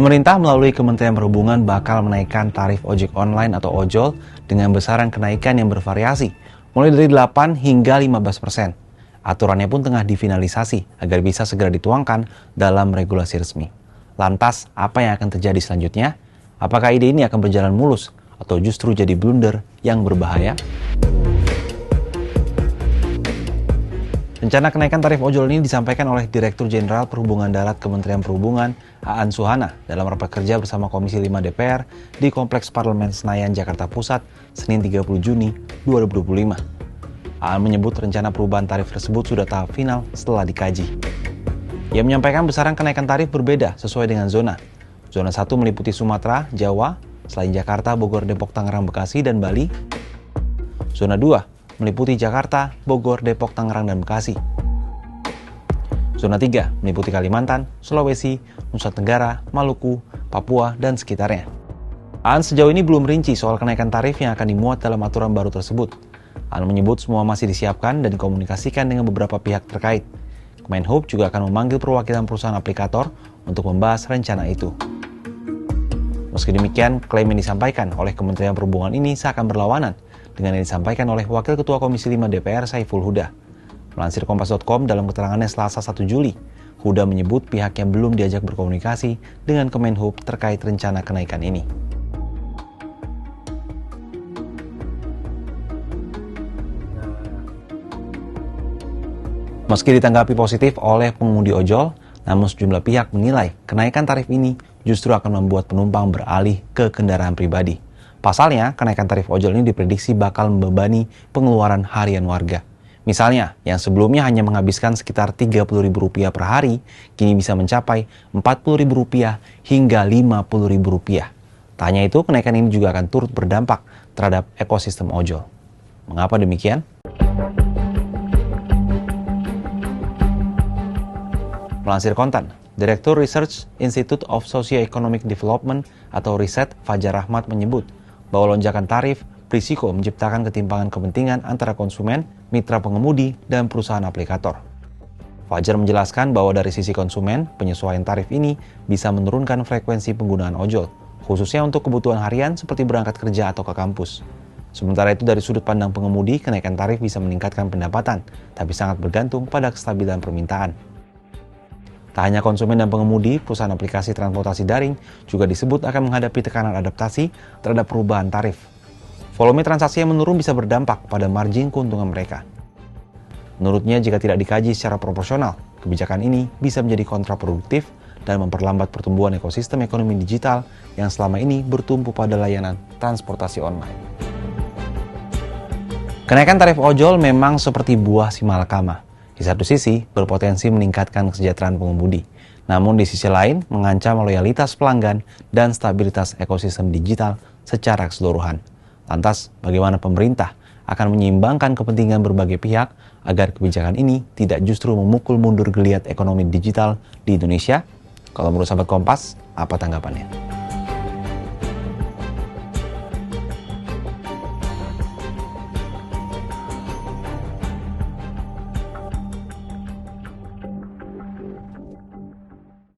Pemerintah melalui Kementerian Perhubungan bakal menaikkan tarif ojek online atau ojol dengan besaran kenaikan yang bervariasi, mulai dari 8 hingga 15%. Aturannya pun tengah difinalisasi agar bisa segera dituangkan dalam regulasi resmi. Lantas, apa yang akan terjadi selanjutnya? Apakah ide ini akan berjalan mulus atau justru jadi blunder yang berbahaya? Rencana kenaikan tarif ojol ini disampaikan oleh Direktur Jenderal Perhubungan Darat Kementerian Perhubungan, Aan Suhana, dalam rapat kerja bersama Komisi 5 DPR di Kompleks Parlemen Senayan, Jakarta Pusat, Senin 30 Juni 2025. Aan menyebut rencana perubahan tarif tersebut sudah tahap final setelah dikaji. Ia menyampaikan besaran kenaikan tarif berbeda sesuai dengan zona. Zona 1 meliputi Sumatera, Jawa, selain Jakarta, Bogor, Depok, Tangerang, Bekasi, dan Bali. Zona 2 meliputi Jakarta, Bogor, Depok, Tangerang, dan Bekasi. Zona 3 meliputi Kalimantan, Sulawesi, Nusa Tenggara, Maluku, Papua, dan sekitarnya. Aan sejauh ini belum rinci soal kenaikan tarif yang akan dimuat dalam aturan baru tersebut. Aan menyebut semua masih disiapkan dan dikomunikasikan dengan beberapa pihak terkait. Kemenhub juga akan memanggil perwakilan perusahaan aplikator untuk membahas rencana itu. Meski demikian, klaim yang disampaikan oleh Kementerian Perhubungan ini seakan berlawanan dengan yang disampaikan oleh Wakil Ketua Komisi 5 DPR Saiful Huda. Melansir Kompas.com dalam keterangannya Selasa 1 Juli, Huda menyebut pihak yang belum diajak berkomunikasi dengan Kemenhub terkait rencana kenaikan ini. Meski ditanggapi positif oleh pengemudi ojol, namun sejumlah pihak menilai kenaikan tarif ini justru akan membuat penumpang beralih ke kendaraan pribadi. Pasalnya, kenaikan tarif ojol ini diprediksi bakal membebani pengeluaran harian warga. Misalnya, yang sebelumnya hanya menghabiskan sekitar Rp30.000 per hari, kini bisa mencapai Rp40.000 hingga Rp50.000. Tak hanya itu, kenaikan ini juga akan turut berdampak terhadap ekosistem ojol. Mengapa demikian? Melansir Kontan, Direktur Research Institute of Socio-Economic Development atau Riset Fajar Rahmat menyebut bahwa lonjakan tarif berisiko menciptakan ketimpangan kepentingan antara konsumen, mitra pengemudi, dan perusahaan aplikator. Fajar menjelaskan bahwa dari sisi konsumen, penyesuaian tarif ini bisa menurunkan frekuensi penggunaan ojol, khususnya untuk kebutuhan harian seperti berangkat kerja atau ke kampus. Sementara itu dari sudut pandang pengemudi, kenaikan tarif bisa meningkatkan pendapatan, tapi sangat bergantung pada kestabilan permintaan. Tak hanya konsumen dan pengemudi, perusahaan aplikasi transportasi daring juga disebut akan menghadapi tekanan adaptasi terhadap perubahan tarif. Volume transaksi yang menurun bisa berdampak pada margin keuntungan mereka. Menurutnya, jika tidak dikaji secara proporsional, kebijakan ini bisa menjadi kontraproduktif dan memperlambat pertumbuhan ekosistem ekonomi digital yang selama ini bertumpu pada layanan transportasi online. Kenaikan tarif ojol memang seperti buah si malakama. Di satu sisi, berpotensi meningkatkan kesejahteraan pengemudi. Namun di sisi lain, mengancam loyalitas pelanggan dan stabilitas ekosistem digital secara keseluruhan. Lantas, bagaimana pemerintah akan menyeimbangkan kepentingan berbagai pihak agar kebijakan ini tidak justru memukul mundur geliat ekonomi digital di Indonesia? Kalau menurut sahabat Kompas, apa tanggapannya?